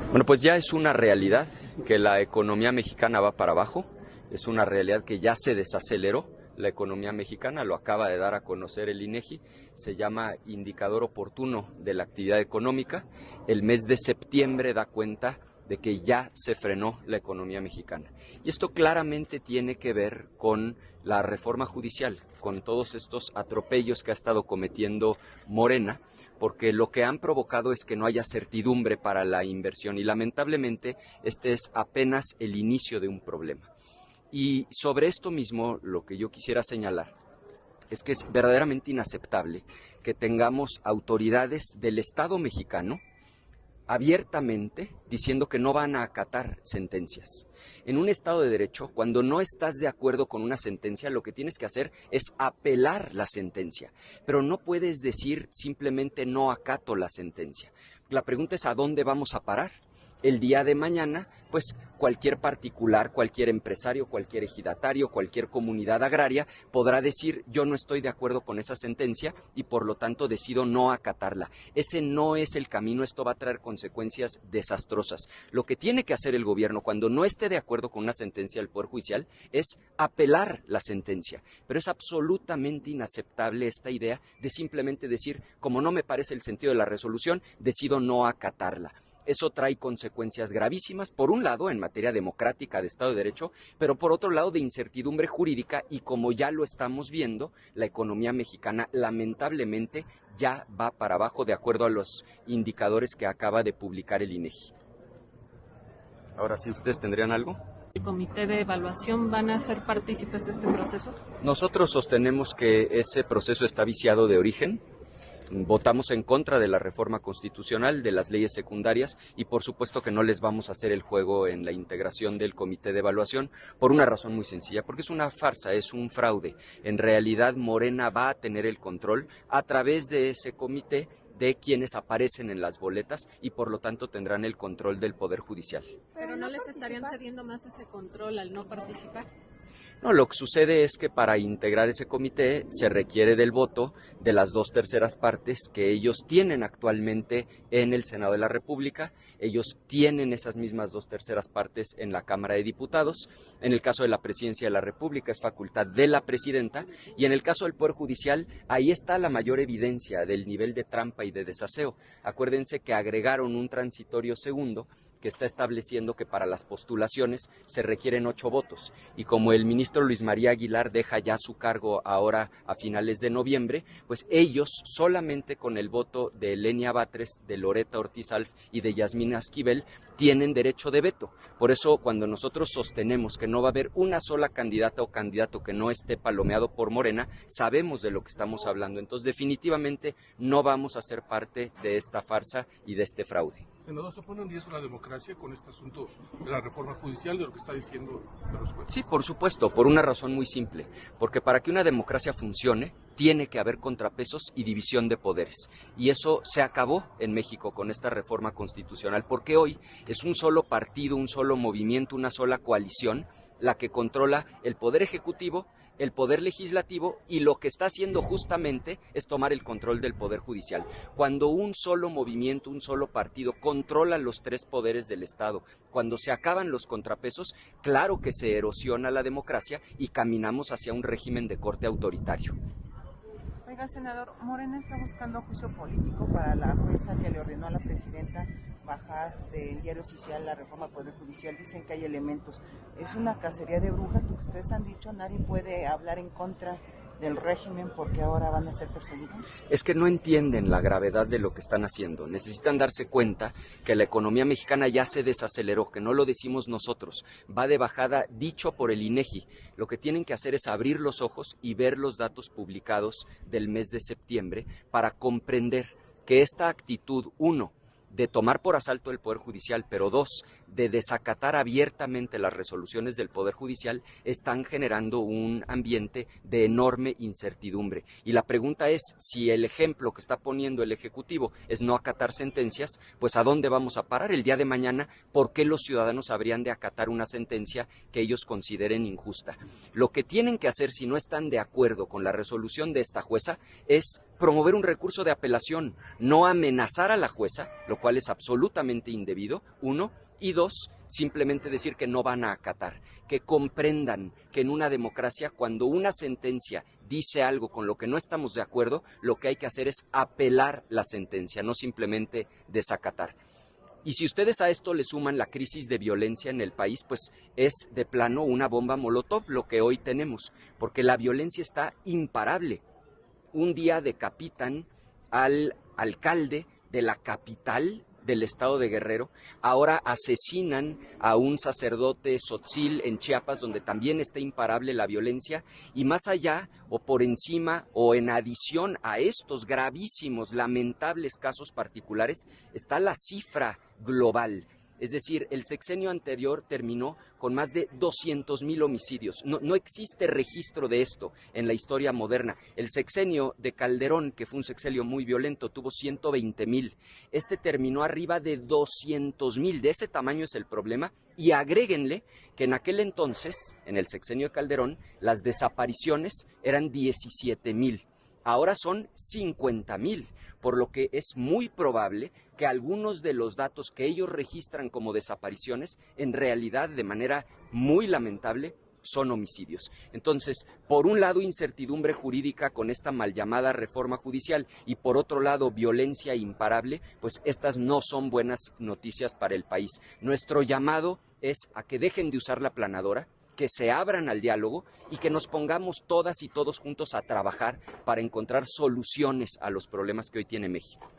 Bueno, pues ya es una realidad que la economía mexicana va para abajo, es una realidad que ya se desaceleró la economía mexicana, lo acaba de dar a conocer el INEGI, se llama Indicador Oportuno de la Actividad Económica. El mes de septiembre da cuenta de que ya se frenó la economía mexicana. Y esto claramente tiene que ver con la reforma judicial, con todos estos atropellos que ha estado cometiendo Morena, porque lo que han provocado es que no haya certidumbre para la inversión y lamentablemente este es apenas el inicio de un problema. Y sobre esto mismo lo que yo quisiera señalar es que es verdaderamente inaceptable que tengamos autoridades del Estado mexicano abiertamente diciendo que no van a acatar sentencias. En un Estado de Derecho, cuando no estás de acuerdo con una sentencia, lo que tienes que hacer es apelar la sentencia, pero no puedes decir simplemente no acato la sentencia. La pregunta es ¿a dónde vamos a parar? El día de mañana, pues cualquier particular, cualquier empresario, cualquier ejidatario, cualquier comunidad agraria podrá decir yo no estoy de acuerdo con esa sentencia y por lo tanto decido no acatarla. Ese no es el camino, esto va a traer consecuencias desastrosas. Lo que tiene que hacer el gobierno cuando no esté de acuerdo con una sentencia del Poder Judicial es apelar la sentencia. Pero es absolutamente inaceptable esta idea de simplemente decir como no me parece el sentido de la resolución, decido no acatarla. Eso trae consecuencias gravísimas, por un lado, en materia democrática de Estado de Derecho, pero por otro lado, de incertidumbre jurídica y como ya lo estamos viendo, la economía mexicana lamentablemente ya va para abajo de acuerdo a los indicadores que acaba de publicar el INEGI. Ahora sí, ¿ustedes tendrían algo? ¿El comité de evaluación van a ser partícipes de este proceso? Nosotros sostenemos que ese proceso está viciado de origen. Votamos en contra de la reforma constitucional, de las leyes secundarias y por supuesto que no les vamos a hacer el juego en la integración del comité de evaluación por una razón muy sencilla, porque es una farsa, es un fraude. En realidad Morena va a tener el control a través de ese comité de quienes aparecen en las boletas y por lo tanto tendrán el control del Poder Judicial. ¿Pero no les estarían cediendo más ese control al no participar? No, lo que sucede es que para integrar ese comité se requiere del voto de las 2/3 partes que ellos tienen actualmente en el Senado de la República. Ellos tienen esas mismas 2/3 partes en la Cámara de Diputados. En el caso de la Presidencia de la República es facultad de la Presidenta y en el caso del Poder Judicial ahí está la mayor evidencia del nivel de trampa y de desaseo. Acuérdense que agregaron un transitorio segundo que está estableciendo que para las postulaciones se requieren 8 votos. Y como el ministro Luis María Aguilar deja ya su cargo ahora a finales de noviembre, pues ellos solamente con el voto de Elenia Batres, de Loreta Ortiz Alf y de Yasmina Esquivel tienen derecho de veto. Por eso cuando nosotros sostenemos que no va a haber una sola candidata o candidato que no esté palomeado por Morena, sabemos de lo que estamos hablando. Entonces definitivamente no vamos a ser parte de esta farsa y de este fraude. Senador, ¿se pone en riesgo la democracia con este asunto de la reforma judicial, de lo que está diciendo de los jueces? Sí, por supuesto, por una razón muy simple, porque para que una democracia funcione, tiene que haber contrapesos y división de poderes. Y eso se acabó en México con esta reforma constitucional, porque hoy es un solo partido, un solo movimiento, una sola coalición la que controla el poder ejecutivo, el poder legislativo y lo que está haciendo justamente es tomar el control del poder judicial. Cuando un solo movimiento, un solo partido controla los 3 poderes del Estado, cuando se acaban los contrapesos, claro que se erosiona la democracia y caminamos hacia un régimen de corte autoritario. Oiga, senador, Morena está buscando juicio político para la jueza que le ordenó a la presidenta bajar del diario oficial la reforma al Poder Judicial. Dicen que hay elementos. Es una cacería de brujas, lo que ustedes han dicho, nadie puede hablar en contra del régimen porque ahora van a ser perseguidos. Es que no entienden la gravedad de lo que están haciendo. Necesitan darse cuenta que la economía mexicana ya se desaceleró, que no lo decimos nosotros, va de bajada dicho por el INEGI. Lo que tienen que hacer es abrir los ojos y ver los datos publicados del mes de septiembre para comprender que esta actitud, 1, de tomar por asalto el Poder Judicial, pero 2, de desacatar abiertamente las resoluciones del Poder Judicial, están generando un ambiente de enorme incertidumbre. Y la pregunta es, si el ejemplo que está poniendo el Ejecutivo es no acatar sentencias, pues ¿a dónde vamos a parar el día de mañana? ¿Por qué los ciudadanos habrían de acatar una sentencia que ellos consideren injusta? Lo que tienen que hacer si no están de acuerdo con la resolución de esta jueza es promover un recurso de apelación, no amenazar a la jueza, lo cual es absolutamente indebido, uno, y dos, simplemente decir que no van a acatar, que comprendan que en una democracia, cuando una sentencia dice algo con lo que no estamos de acuerdo, lo que hay que hacer es apelar la sentencia, no simplemente desacatar. Y si ustedes a esto le suman la crisis de violencia en el país, pues es de plano una bomba molotov lo que hoy tenemos, porque la violencia está imparable. Un día decapitan al alcalde de la capital del estado de Guerrero, ahora asesinan a un sacerdote tzotzil en Chiapas, donde también está imparable la violencia, y más allá o por encima o en adición a estos gravísimos, lamentables casos particulares, está la cifra global. Es decir, el sexenio anterior terminó con más de 200,000 homicidios. No existe registro de esto en la historia moderna. El sexenio de Calderón, que fue un sexenio muy violento, tuvo 120,000. Este terminó arriba de 200,000. De ese tamaño es el problema. Y agréguenle que en aquel entonces, en el sexenio de Calderón, las desapariciones eran 17,000. Ahora son 50,000, por lo que es muy probable que algunos de los datos que ellos registran como desapariciones, en realidad, de manera muy lamentable, son homicidios. Entonces, por un lado, incertidumbre jurídica con esta mal llamada reforma judicial y por otro lado, violencia imparable, pues estas no son buenas noticias para el país. Nuestro llamado es a que dejen de usar la aplanadora, que se abran al diálogo y que nos pongamos todas y todos juntos a trabajar para encontrar soluciones a los problemas que hoy tiene México.